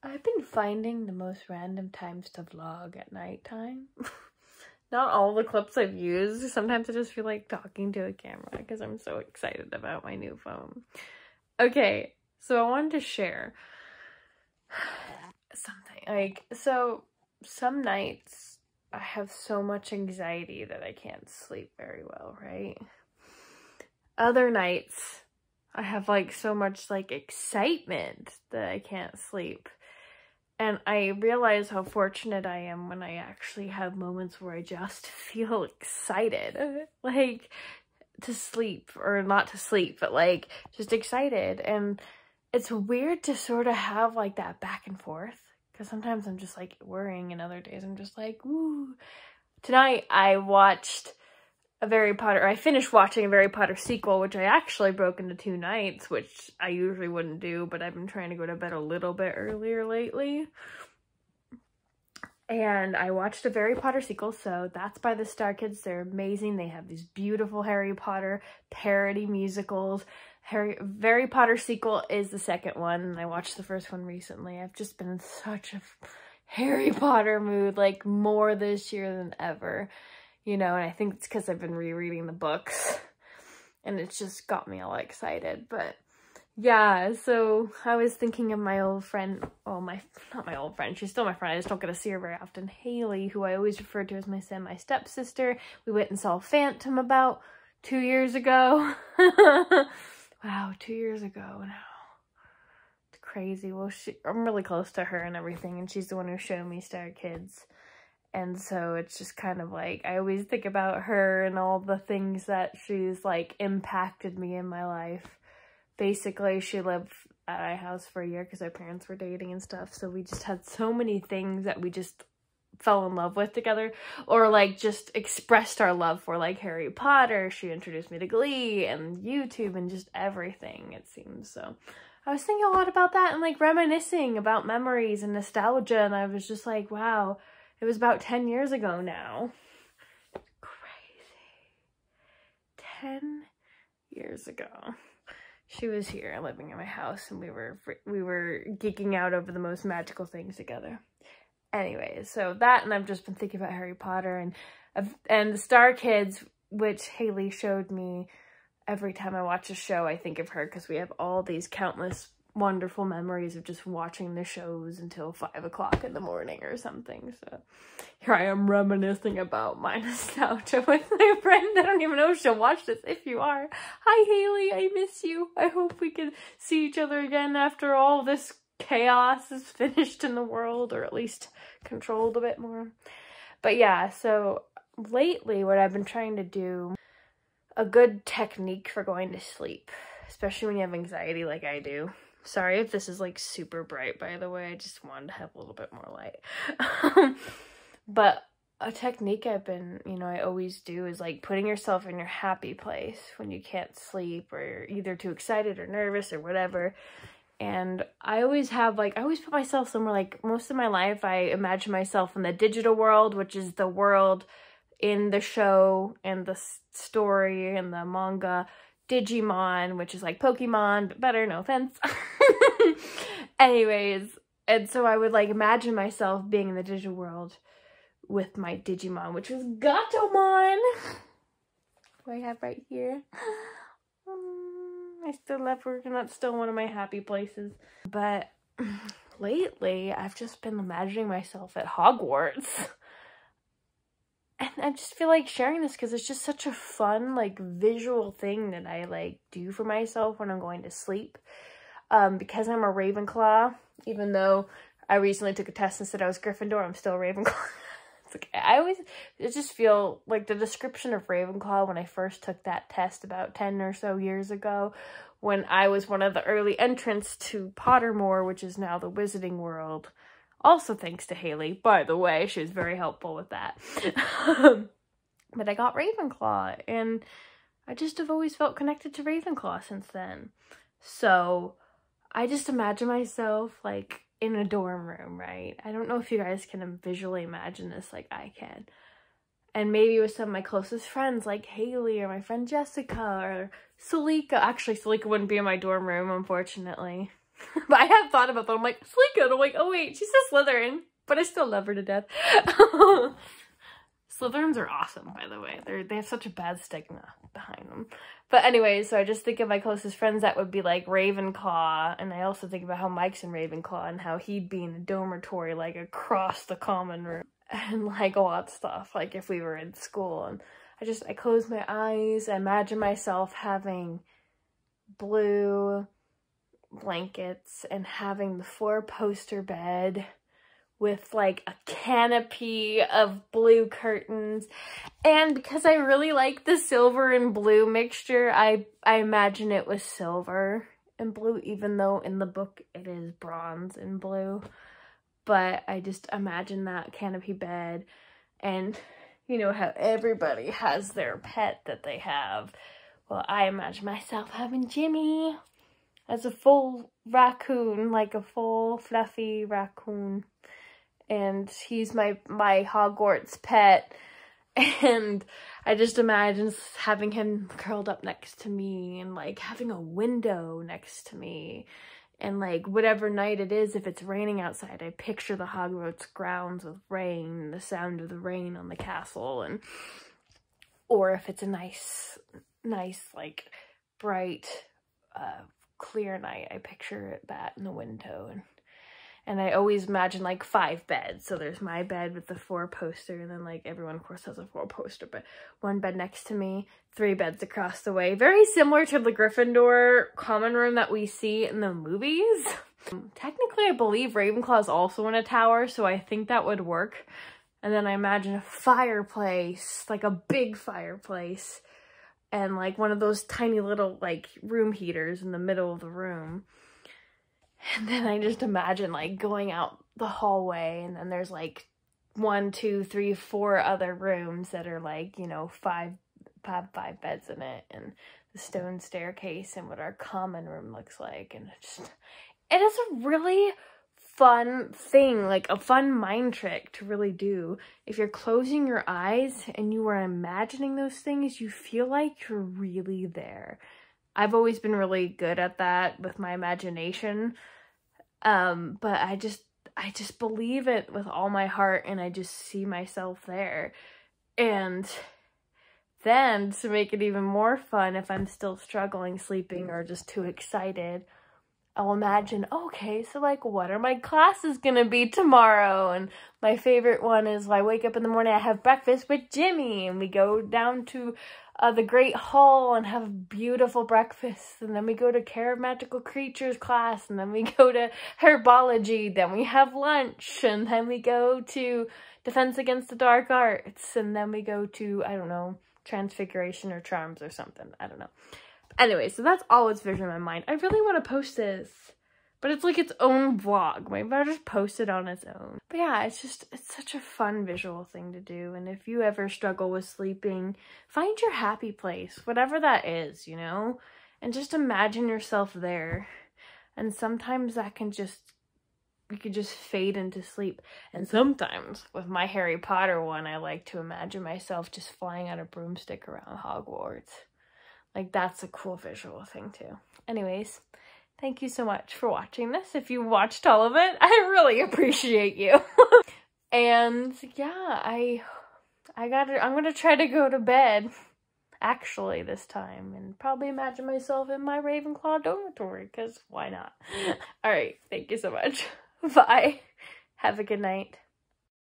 I've been finding the most random times to vlog at nighttime. Not all the clips I've used. Sometimes I just feel like talking to a camera because I'm so excited about my new phone. Okay, so I wanted to share something. So some nights I have so much anxiety that I can't sleep very well, right? Other nights I have so much excitement that I can't sleep. And I realize how fortunate I am when I actually have moments where I just feel excited, to sleep, or not to sleep, but just excited. And it's weird to sort of have that back and forth, because sometimes I'm just worrying, and other days I'm just woo. Tonight I finished watching a Harry Potter sequel, which I actually broke into 2 nights, which I usually wouldn't do, but I've been trying to go to bed a little bit earlier lately. And I watched a Harry Potter sequel, so that's by the Star Kids. They're amazing. They have these beautiful Harry Potter parody musicals. Harry Potter sequel is the second one, and I watched the first one recently. I've just been in such a Harry Potter mood, more this year than ever. And I think it's because I've been rereading the books, and it's just got me all excited. But yeah, so I was thinking of my old friend, well, not my old friend, she's still my friend, I just don't get to see her very often, Haley, who I always refer to as my stepsister. We went and saw Phantom about 2 years ago. Wow, 2 years ago now. It's crazy. Well, I'm really close to her and everything, and she's the one who showed me Star Kids. And so it's just kind of I always think about her and all the things that she's impacted me in my life. Basically, she lived at our house for a year because our parents were dating and stuff. So we just had so many things that we just fell in love with together, or just expressed our love for, Harry Potter. She introduced me to Glee and YouTube and just everything, it seems. So I was thinking a lot about that and reminiscing about memories and nostalgia. And I was just wow. It was about 10 years ago now. Crazy. 10 years ago. She was here living in my house, and we were geeking out over the most magical things together. Anyways, so that, and I've just been thinking about Harry Potter and the Star Kids, which Haley showed me. Every time I watch a show, I think of her, because we have all these countless wonderful memories of just watching the shows until 5 o'clock in the morning or something. So here I am reminiscing about my nostalgia with my friend. I don't even know if she'll watch this. If you are, hi Haley, I miss you. I hope we can see each other again after all this chaos is finished in the world, or at least controlled a bit more. But yeah, so lately what I've been trying to do, a good technique for going to sleep, especially when you have anxiety like I do. Sorry if this is super bright, by the way. I just wanted to have a little bit more light. But a technique I've been, I always do is putting yourself in your happy place when you can't sleep, or you're either too excited or nervous or whatever. And I always have I always put myself somewhere, most of my life I imagine myself in the digital world, which is the world in the show and the story and the manga, Digimon, which is Pokemon, but better, no offense. Anyways, and so I would imagine myself being in the digital world with my Digimon, which was Gatomon, who I have right here. I still love her, and that's still one of my happy places. But lately, I've just been imagining myself at Hogwarts. And I just feel sharing this because it's just such a fun, visual thing that I, do for myself when I'm going to sleep. Because I'm a Ravenclaw, even though I recently took a test and said I was Gryffindor, I'm still a Ravenclaw. I just feel the description of Ravenclaw when I first took that test about 10 or so years ago, when I was one of the early entrants to Pottermore, which is now the Wizarding World. Also thanks to Haley, by the way, she was very helpful with that. But I got Ravenclaw, and I just have always felt connected to Ravenclaw since then. So I just imagine myself in a dorm room, right? I don't know if you guys can visually imagine this like I can. And maybe with some of my closest friends like Haley or my friend Jessica or Salika. Actually, Salika wouldn't be in my dorm room, unfortunately. But I have thought about that. I'm like, Sleeka. I'm like, oh wait, she's a Slytherin. But I still love her to death. Slytherins are awesome, by the way. They have such a bad stigma behind them. But anyway, so I just think of my closest friends that would be like Ravenclaw, and I also think about how Mike's in Ravenclaw and how he'd be in a dormitory like across the common room and like all that stuff, like if we were in school. And I close my eyes, I imagine myself having blue blankets and having the 4-poster bed with like a canopy of blue curtains. And because I really like the silver and blue mixture, I imagine it was silver and blue, even though in the book it is bronze and blue. But I just imagine that canopy bed, and you know how everybody has their pet that they have. Well, I imagine myself having Jimmy as a full raccoon, like a full fluffy raccoon. And he's my Hogwarts pet, and I just imagine having him curled up next to me and like having a window next to me, and like whatever night it is, if it's raining outside, I picture the Hogwarts grounds with rain, the sound of the rain on the castle, and or if it's a nice like bright clear night, I picture that in the window. And I always imagine like 5 beds. So there's my bed with the 4-poster, and then like everyone of course has a 4-poster, but 1 bed next to me, 3 beds across the way. Very similar to the Gryffindor common room that we see in the movies. Technically, I believe Ravenclaw is also in a tower, so I think that would work. And then I imagine a fireplace, like a big fireplace, and like one of those tiny little like room heaters in the middle of the room. And then I just imagine like going out the hallway, and then there's like 1, 2, 3, 4 other rooms that are like, you know, 5 beds in it, and the stone staircase, and what our common room looks like. And it is a really fun thing, like a fun mind trick to really do. If you're closing your eyes and you are imagining those things, you feel like you're really there. I've always been really good at that with my imagination, but I just believe it with all my heart, and I just see myself there. And then to make it even more fun, if I'm still struggling sleeping or just too excited, I'll imagine, okay, so like what are my classes gonna be tomorrow? And my favorite one is I wake up in the morning, I have breakfast with Jimmy, and we go down to the Great Hall and have a beautiful breakfast, and then we go to Care of Magical Creatures class, and then we go to Herbology, then we have lunch, and then we go to Defense Against the Dark Arts, and then we go to, I don't know, Transfiguration or Charms or something, I don't know. Anyway, so that's all it's vision in my mind. I really want to post this, but it's like its own vlog. Maybe I'll just post it on its own. But yeah, it's such a fun visual thing to do. And if you ever struggle with sleeping, find your happy place, whatever that is, you know? And just imagine yourself there. And sometimes that can you could just fade into sleep. And sometimes, with my Harry Potter one, I like to imagine myself just flying on a broomstick around Hogwarts. Like, that's a cool visual thing too. Anyways, thank you so much for watching this. If you watched all of it, I really appreciate you. And yeah, I'm gonna try to go to bed, actually, this time, and probably imagine myself in my Ravenclaw dormitory, because why not? Alright, thank you so much. Bye. Have a good night.